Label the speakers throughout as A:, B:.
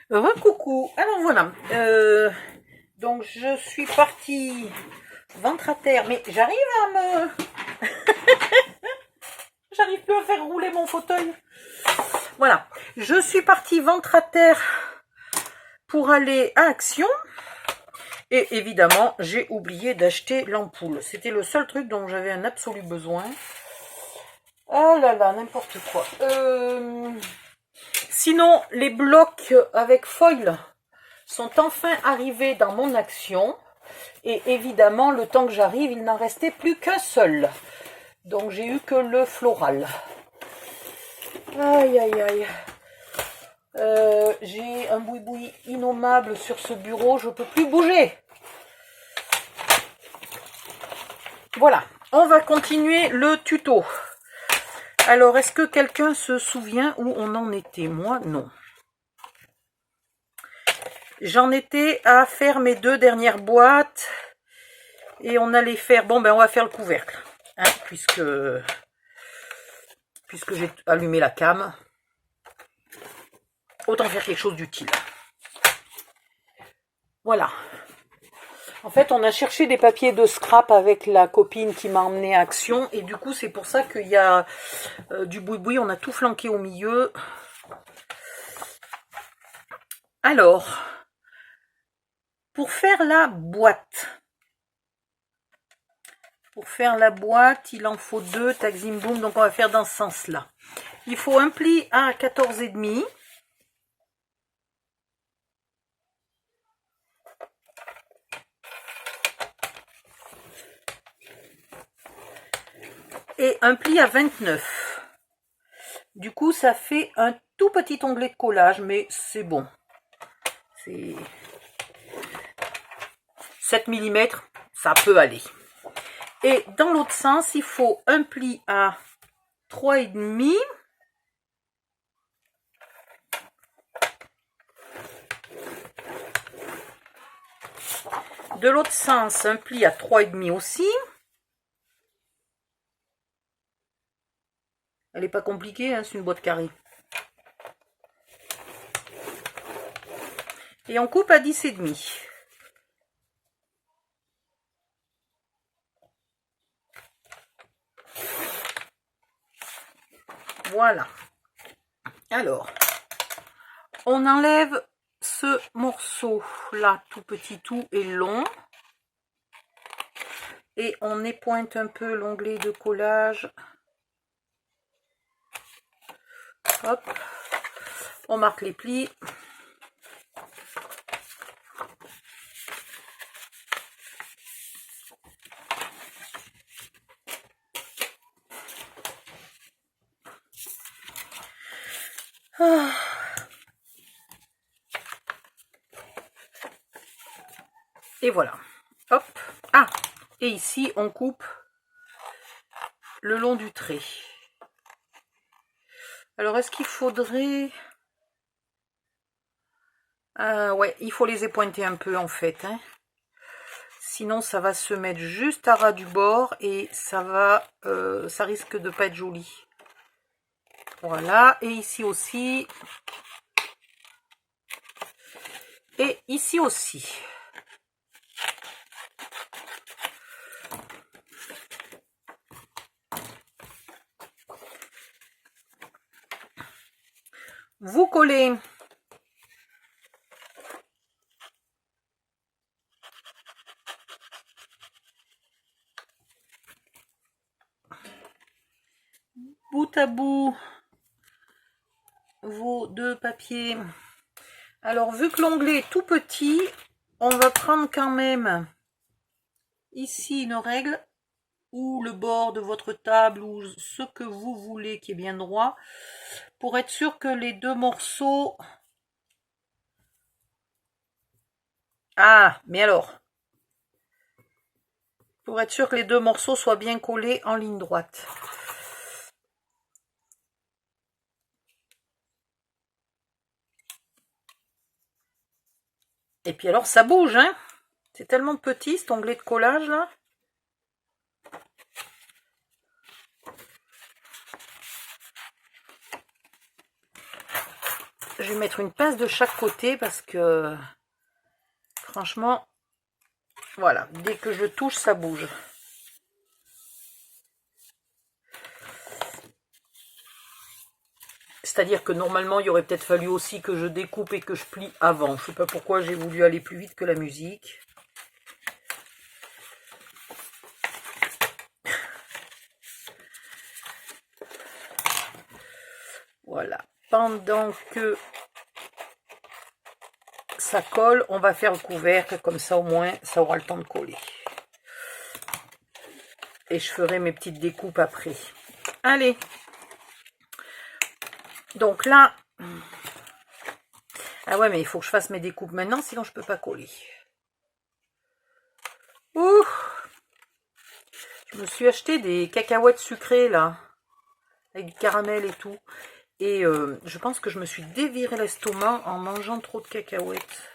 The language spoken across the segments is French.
A: Coucou, alors voilà, donc je suis partie ventre à terre, mais j'arrive à me... J'arrive plus à faire rouler mon fauteuil. Voilà, je suis partie ventre à terre pour aller à Action. Et évidemment, j'ai oublié d'acheter l'ampoule. C'était le seul truc dont j'avais un absolu besoin. Oh là là, n'importe quoi. Sinon, les blocs avec foil sont enfin arrivés dans mon Action. Et évidemment, le temps que j'arrive, il n'en restait plus qu'un seul. Donc, j'ai eu que le floral. Aïe, aïe, aïe. J'ai un boui-boui innommable sur ce bureau. Je ne peux plus bouger. Voilà. On va continuer le tuto. Alors, est-ce que quelqu'un se souvient où on en était? Moi, non. J'en étais à faire mes 2 dernières boîtes. Et on allait faire... Bon, ben, on va faire le couvercle. Hein, puisque j'ai allumé la cam. Autant faire quelque chose d'utile. Voilà. En fait, on a cherché des papiers de scrap avec la copine qui m'a emmené à Action. Et du coup, c'est pour ça qu'il y a du boui-boui. On a tout flanqué au milieu. Alors, pour faire la boîte, il en faut 2, Takzim Boom. Donc, on va faire dans ce sens-là. Il faut un pli à 14,5. Et un pli à 29. Du coup, ça fait un tout petit onglet de collage, mais c'est bon. C'est 7 mm, ça peut aller. Et dans l'autre sens, il faut un pli à 3,5. De l'autre sens, un pli à 3,5 aussi. Elle n'est pas compliquée, hein, c'est une boîte carrée. Et on coupe à 10,5. Voilà. Alors, on enlève ce morceau-là, tout petit, tout et long. Et on épointe un peu l'onglet de collage. Hop. On marque les plis. Ah. Et voilà. Hop. Ah. Et ici, on coupe le long du trait. Alors, est-ce qu'il faudrait... ouais, il faut les épointer un peu, en fait. Hein. Sinon, ça va se mettre juste à ras du bord et ça va... ça risque de pas être joli. Voilà. Et ici aussi. Et ici aussi. Vous collez bout à bout vos 2 papiers. Alors, vu que l'onglet est tout petit, on va prendre quand même ici une règle ou le bord de votre table ou ce que vous voulez qui est bien droit pour être sûr que les 2 morceaux... Ah, mais alors, pour être sûr que les 2 morceaux soient bien collés en ligne droite. Et puis alors, ça bouge, hein. C'est tellement petit cet onglet de collage là. je vais mettre une pince de chaque côté parce que franchement, voilà, dès que je touche, ça bouge. C'est-à-dire que normalement, il aurait peut-être fallu aussi que je découpe et que je plie avant. Je ne sais pas pourquoi j'ai voulu aller plus vite que la musique. Voilà. Pendant que ça colle, on va faire le couvercle. Comme ça, au moins, ça aura le temps de coller. Et je ferai mes petites découpes après. Allez. Donc là... Ah ouais, mais il faut que je fasse mes découpes maintenant, sinon je peux pas coller. Ouh! Je me suis acheté des cacahuètes sucrées, là. Avec du caramel et tout. Et je pense que je me suis déviré l'estomac en mangeant trop de cacahuètes.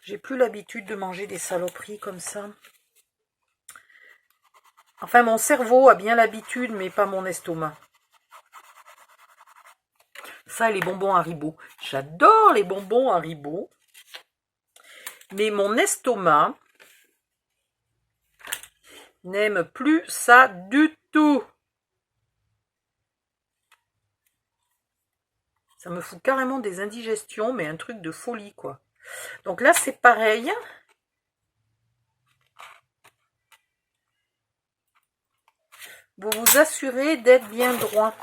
A: J'ai plus l'habitude de manger des saloperies comme ça. Enfin, mon cerveau a bien l'habitude, mais pas mon estomac. Ça et les bonbons Haribo. J'adore les bonbons Haribo. Mais mon estomac n'aime plus ça du tout. Ça me fout carrément des indigestions, mais un truc de folie, quoi. Donc là, c'est pareil. Vous vous assurez d'être bien droit.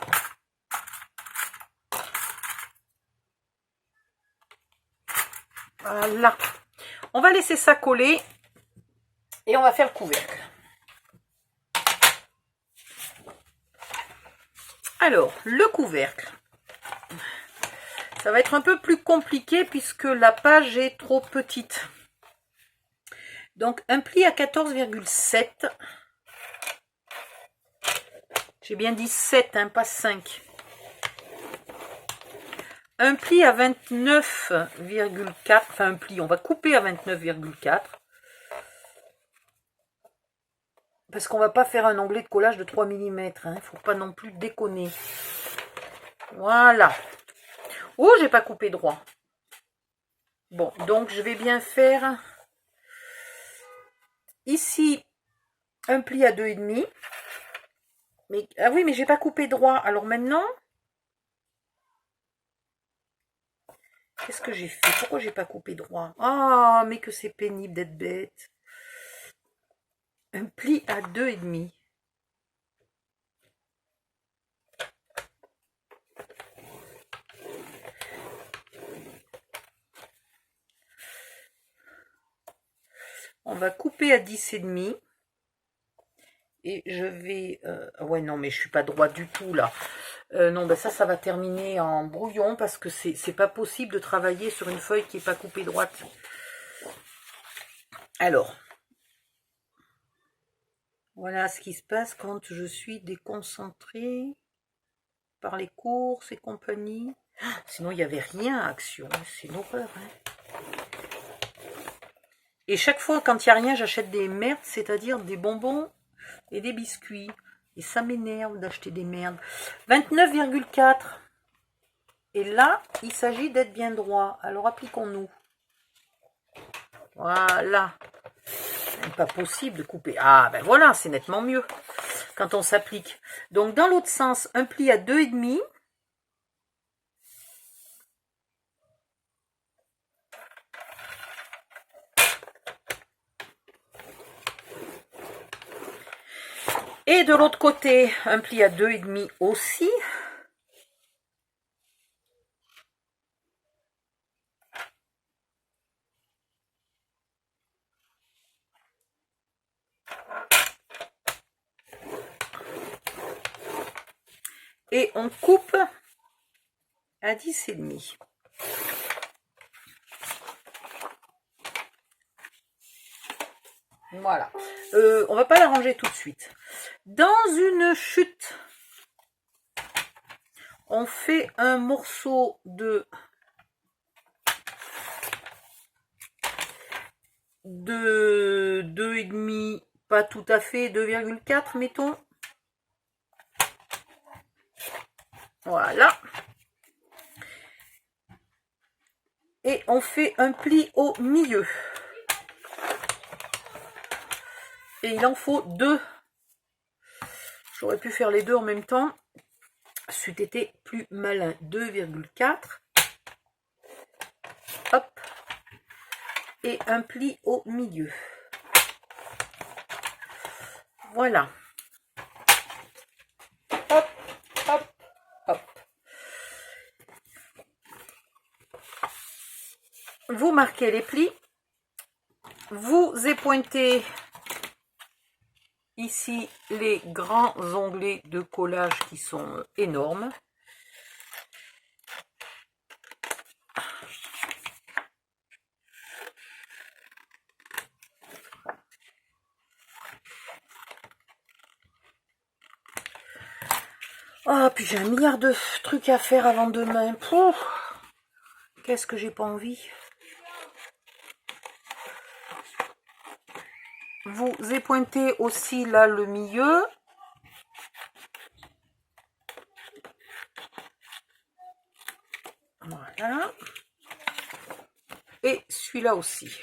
A: Voilà. On va laisser ça coller et on va faire le couvercle. Alors, le couvercle. Ça va être un peu plus compliqué puisque la page est trop petite. Donc, un pli à 14,7. J'ai bien dit 7, hein, pas 5. Un pli à 29,4. Enfin, un pli, on va couper à 29,4. Parce qu'on va pas faire un onglet de collage de 3 mm. Il faut pas non plus déconner. Voilà. Oh, j'ai pas coupé droit. Bon, donc je vais bien faire ici un pli à 2,5. Mais, ah oui, mais j'ai pas coupé droit. Alors maintenant, qu'est-ce que j'ai fait? Pourquoi j'ai pas coupé droit? Ah, mais que c'est pénible d'être bête. Un pli à 2,5. On va couper à 10,5. Et je vais... ouais, non, mais je suis pas droit du tout, là. Non, ben ça va terminer en brouillon parce que c'est pas possible de travailler sur une feuille qui n'est pas coupée droite. Alors, voilà ce qui se passe quand je suis déconcentrée par les courses et compagnie. Sinon, il n'y avait rien à Action. C'est une horreur, hein. Et chaque fois, quand il n'y a rien, j'achète des merdes, c'est-à-dire des bonbons et des biscuits. Et ça m'énerve d'acheter des merdes. 29,4. Et là, il s'agit d'être bien droit. Alors, appliquons-nous. Voilà. C'est pas possible de couper. Ah, ben voilà, c'est nettement mieux quand on s'applique. Donc, dans l'autre sens, un pli à 2,5. Et de l'autre côté, un pli à 2,5 aussi. Et on coupe à 10,5. Voilà. On va pas la ranger tout de suite. Dans une chute, on fait un morceau de 2,5, pas tout à fait, 2,4 mettons. Voilà. Et on fait un pli au milieu. Et il en faut 2. J'aurais pu faire les deux en même temps. C'eût été plus malin. 2,4. Hop. Et un pli au milieu. Voilà. Hop, hop, hop. Vous marquez les plis. Vous épointez ici les grands onglets de collage qui sont énormes. Oh, puis j'ai un milliard de trucs à faire avant demain. Qu'est-ce que j'ai pas envie. Vous épointez aussi là le milieu. Voilà. Et celui-là aussi.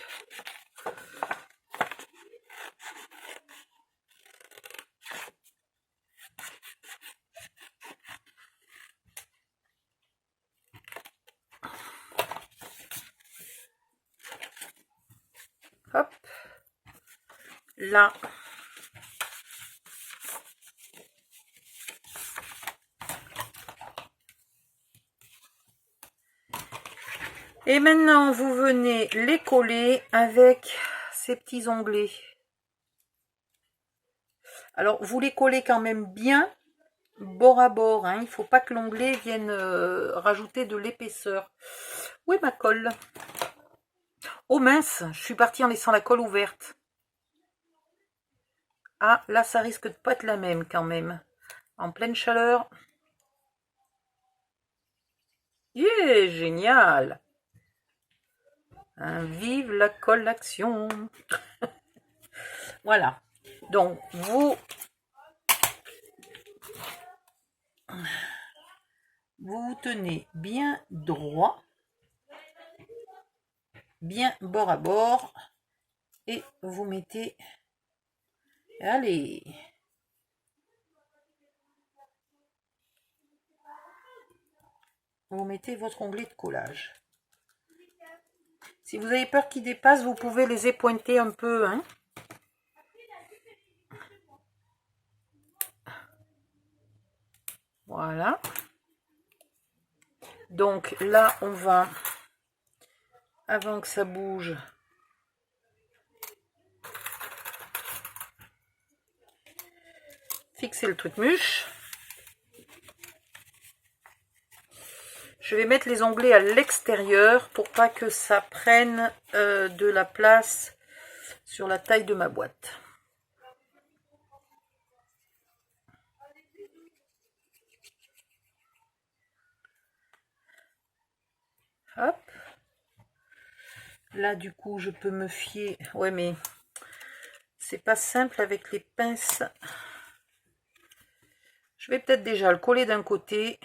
A: Hop. Là. Et maintenant, vous venez les coller avec ces petits onglets. Alors, vous les collez quand même bien, bord à bord. Hein. Il ne faut pas que l'onglet vienne rajouter de l'épaisseur. Où est ma colle? Oh mince, je suis partie en laissant la colle ouverte. Ah, là, ça risque de pas être la même quand même. En pleine chaleur. Yeah, génial. Hein, vive la collation. Voilà. Donc, vous tenez bien droit, bien bord à bord, et vous mettez, allez, vous mettez votre onglet de collage. Si vous avez peur qu'il dépasse, vous pouvez les épointer un peu, hein. Voilà. Donc là, on va, avant que ça bouge, fixer le truc-mûche. Je vais mettre les onglets à l'extérieur pour pas que ça prenne de la place sur la taille de ma boîte. Hop. Là, du coup, je peux me fier. Ouais, mais c'est pas simple avec les pinces. Je vais peut-être déjà le coller d'un côté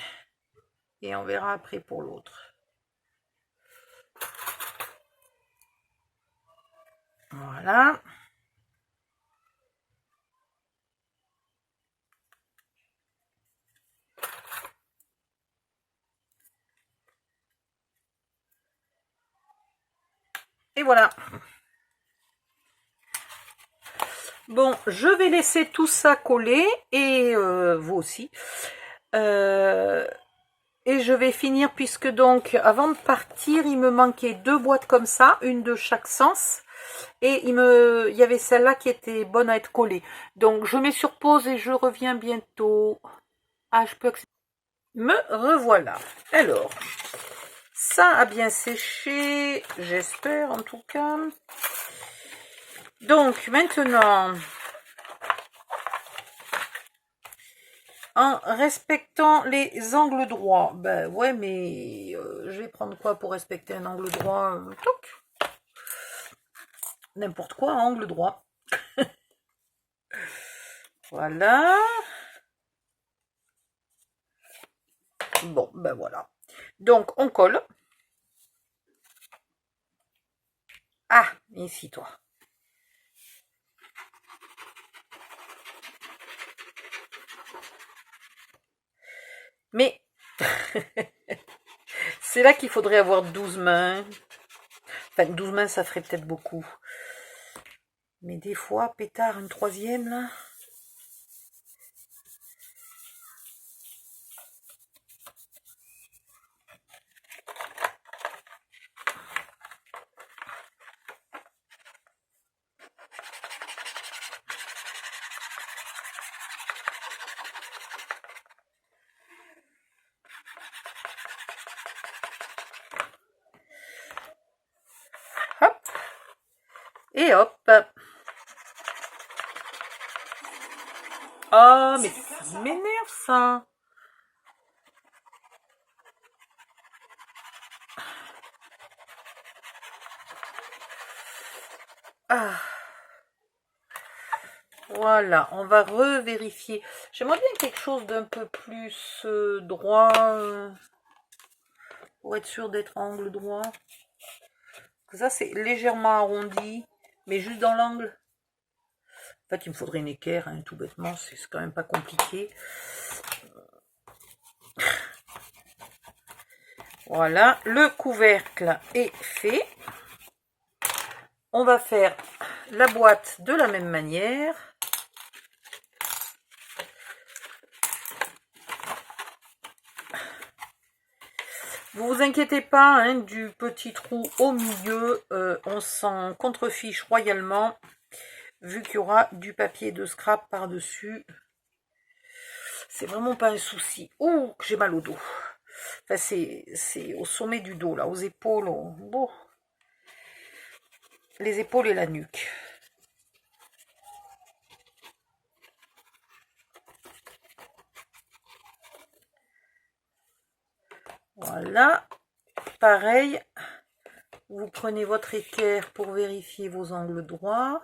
A: et on verra après pour l'autre. Voilà. Et voilà. Bon, je vais laisser tout ça coller et vous aussi. Et je vais finir puisque donc avant de partir, il me manquait 2 boîtes comme ça, une de chaque sens. Et il y avait celle-là qui était bonne à être collée. Donc je mets sur pause et je reviens bientôt. Ah, je peux accepter. Me revoilà. Alors, ça a bien séché, j'espère en tout cas. Donc maintenant, en respectant les angles droits, ben ouais, mais je vais prendre quoi pour respecter un angle droit? N'importe quoi, angle droit. Voilà. Bon, ben voilà. Donc, on colle. Ici, toi. Mais c'est là qu'il faudrait avoir 12 mains. Enfin, 12 mains, ça ferait peut-être beaucoup. Mais des fois, pétard, une troisième, là. Hop. Et hop. Oh, mais ça m'énerve, ça. Ah. Voilà, on va revérifier. J'aimerais bien quelque chose d'un peu plus droit, pour être sûr d'être angle droit. Ça, c'est légèrement arrondi, mais juste dans l'angle. En fait, il me faudrait une équerre, hein, tout bêtement, c'est quand même pas compliqué. Voilà, le couvercle est fait. On va faire la boîte de la même manière. Vous vous inquiétez pas, hein, du petit trou au milieu, on s'en contrefiche royalement, vu qu'il y aura du papier de scrap par-dessus. C'est vraiment pas un souci. Ouh, j'ai mal au dos. Enfin, c'est au sommet du dos, là, aux épaules. Bon. Les épaules et la nuque. Voilà. Pareil, vous prenez votre équerre pour vérifier vos angles droits.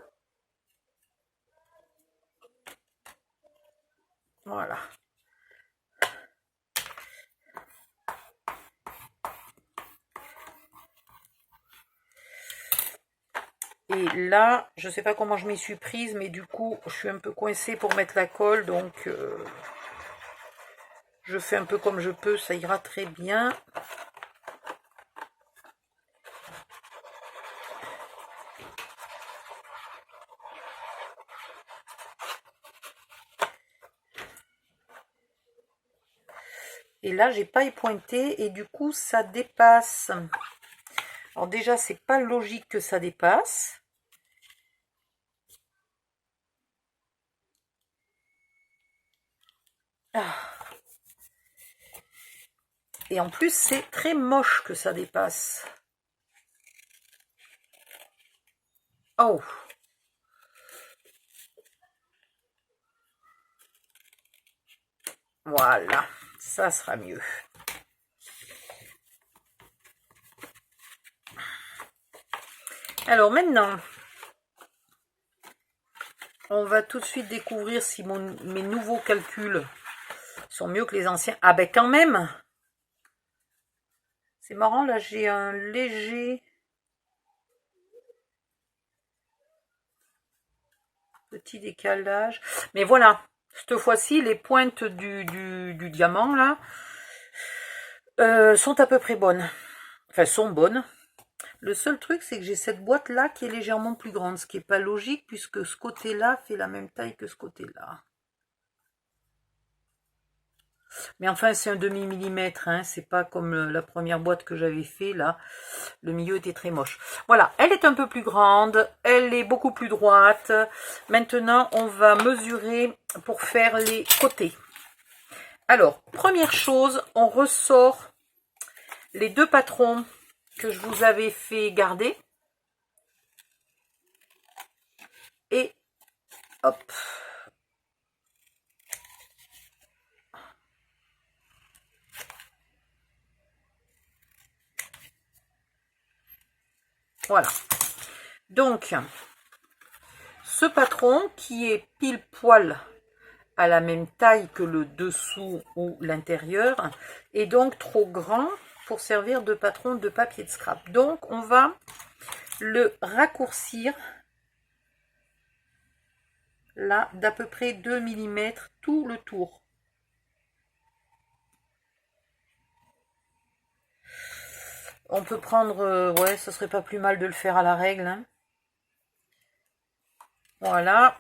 A: Voilà. Et là, je ne sais pas comment je m'y suis prise, mais du coup, je suis un peu coincée pour mettre la colle, donc je fais un peu comme je peux, ça ira très bien. Et là, j'ai pas épointé et du coup, ça dépasse. Alors déjà, c'est pas logique que ça dépasse. Ah. Et en plus, c'est très moche que ça dépasse. Oh! Voilà, ça sera mieux. Alors maintenant, on va tout de suite découvrir si mes nouveaux calculs sont mieux que les anciens. Ah ben quand même! C'est marrant, là j'ai un léger petit décalage. Mais voilà, cette fois-ci, les pointes du diamant là sont à peu près bonnes. Enfin, sont bonnes. Le seul truc, c'est que j'ai cette boîte-là qui est légèrement plus grande, ce qui n'est pas logique puisque ce côté-là fait la même taille que ce côté-là. Mais enfin, c'est un demi-millimètre, hein, c'est pas comme la première boîte que j'avais fait, là. Le milieu était très moche. Voilà, elle est un peu plus grande, elle est beaucoup plus droite. Maintenant, on va mesurer pour faire les côtés. Alors, première chose, on ressort les deux patrons que je vous avais fait garder. Et hop. Voilà. Donc, ce patron qui est pile poil à la même taille que le dessous ou l'intérieur est donc trop grand pour servir de patron de papier de scrap. Donc, on va le raccourcir là d'à peu près 2 mm tout le tour. On peut prendre, ouais, ce serait pas plus mal de le faire à la règle, hein. Voilà.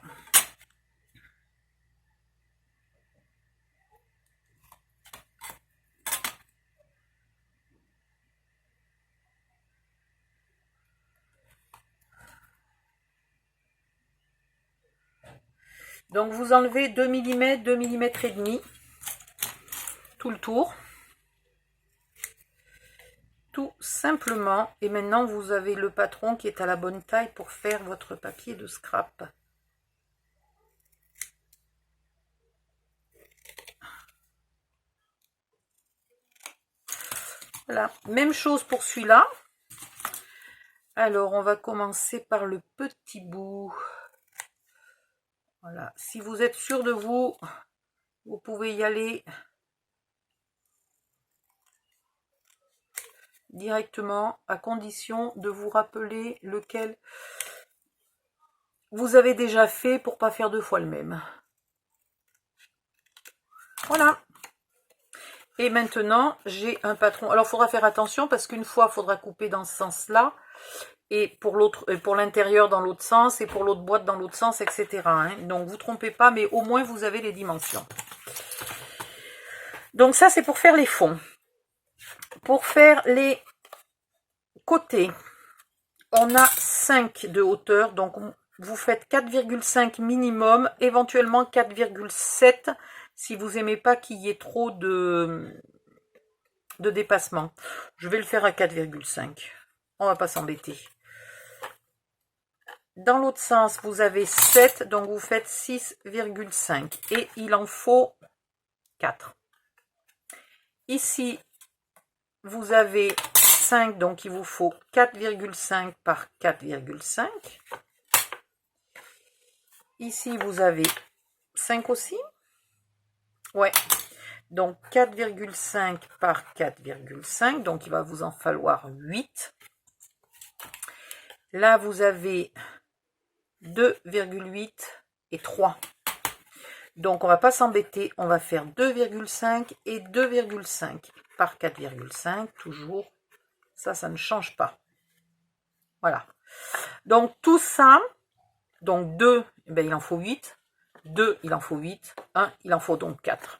A: Donc vous enlevez 2 mm, 2 mm et demi, tout le tour. Tout simplement. Et maintenant vous avez le patron qui est à la bonne taille pour faire votre papier de scrap. Voilà, même chose pour celui-là. Alors on va commencer par le petit bout. Voilà, si vous êtes sûr de vous, vous pouvez y aller directement, à condition de vous rappeler lequel vous avez déjà fait pour pas faire deux fois le même. Voilà. Et maintenant, j'ai un patron. Alors, il faudra faire attention parce qu'une fois, il faudra couper dans ce sens-là. Et pour l'autre, pour l'intérieur dans l'autre sens, et pour l'autre boîte dans l'autre sens, etc. Hein. Donc, vous trompez pas, mais au moins, vous avez les dimensions. Donc, ça, c'est pour faire les fonds. Pour faire les côtés, on a 5 de hauteur. Donc, vous faites 4,5 minimum, éventuellement 4,7 si vous n'aimez pas qu'il y ait trop de dépassement. Je vais le faire à 4,5. On va pas s'embêter. Dans l'autre sens, vous avez 7, donc vous faites 6,5. Et il en faut 4. Ici, vous avez 5, donc il vous faut 4,5 par 4,5. Ici, vous avez 5 aussi. Ouais. Donc 4,5 par 4,5. Donc il va vous en falloir 8. Là, vous avez 2,8 et 3. Donc on va pas s'embêter. On va faire 2,5 et 2,5 par 4,5. Toujours. Ça ne change pas. Voilà. Donc tout ça. Donc 2, eh bien, il en faut 8. 2, il en faut 8. 1, il en faut donc 4.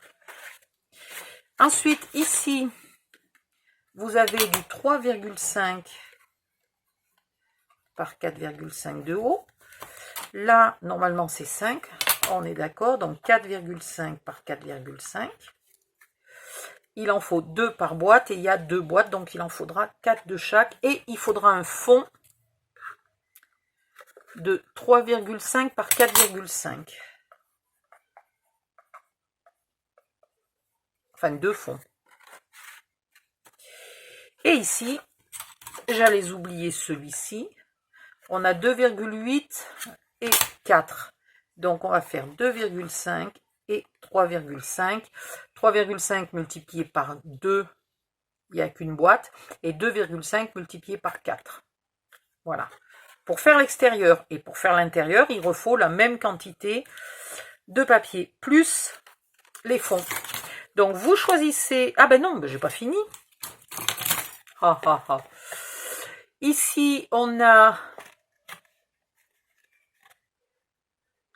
A: Ensuite, ici, vous avez du 3,5 par 4,5 de haut. Là, normalement, c'est 5. On est d'accord. Donc, 4,5 par 4,5. Il en faut 2 par boîte. Et il y a 2 boîtes. Donc, il en faudra 4 de chaque. Et il faudra un fond de 3,5 par 4,5. Enfin, 2 fonds. Et ici, j'allais oublier celui-ci. On a 2,8 et 4. Donc, on va faire 2,5 et 3,5. 3,5 multiplié par 2, il n'y a qu'une boîte. Et 2,5 multiplié par 4. Voilà. Pour faire l'extérieur et pour faire l'intérieur, il faut la même quantité de papier, plus les fonds. Donc, vous choisissez... Ah ben non, ben j'ai pas fini. Ah, ah, ah. Ici, on a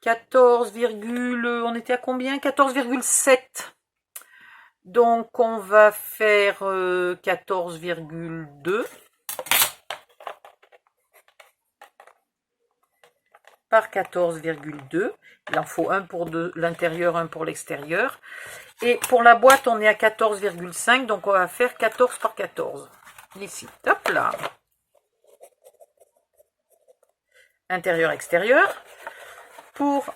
A: 14, on était à combien? 14,7. Donc, on va faire 14,2 par 14,2. Il en faut un pour l'intérieur, un pour l'extérieur. Et pour la boîte, on est à 14,5. Donc, on va faire 14 par 14. Ici, hop là. Intérieur, extérieur. Pour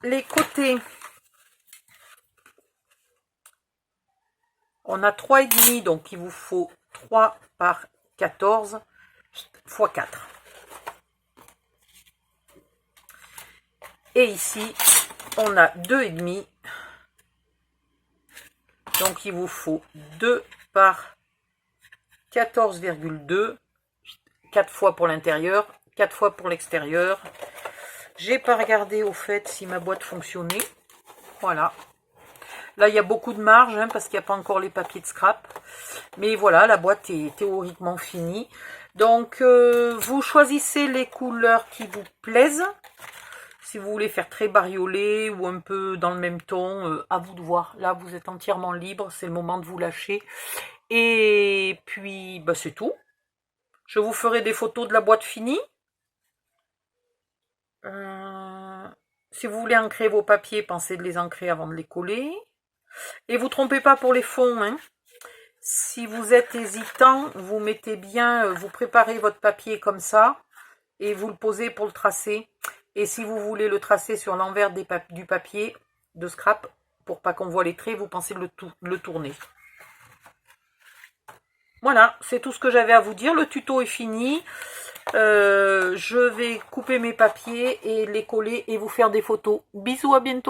A: les côtés, on a 3,5, donc il vous faut 3 par 14 fois 4. Et ici, on a 2,5, donc il vous faut 2 par 14,2 4 fois pour l'intérieur, 4 fois pour l'extérieur. J'ai pas regardé au fait si ma boîte fonctionnait. Voilà. Là, il y a beaucoup de marge, hein, parce qu'il n'y a pas encore les papiers de scrap. Mais voilà, la boîte est théoriquement finie. Donc, vous choisissez les couleurs qui vous plaisent. Si vous voulez faire très bariolé ou un peu dans le même ton, à vous de voir. Là, vous êtes entièrement libre. C'est le moment de vous lâcher. Et puis, bah, c'est tout. Je vous ferai des photos de la boîte finie. Si vous voulez ancrer vos papiers, pensez de les ancrer avant de les coller. Et vous trompez pas pour les fonds, hein. Si vous êtes hésitant, vous mettez bien, vous préparez votre papier comme ça et vous le posez pour le tracer. Et si vous voulez le tracer sur l'envers du papier de scrap, pour pas qu'on voit les traits, vous pensez le tourner. Voilà, c'est tout ce que j'avais à vous dire. Le tuto est fini. Je vais couper mes papiers et les coller et vous faire des photos. Bisous, à bientôt.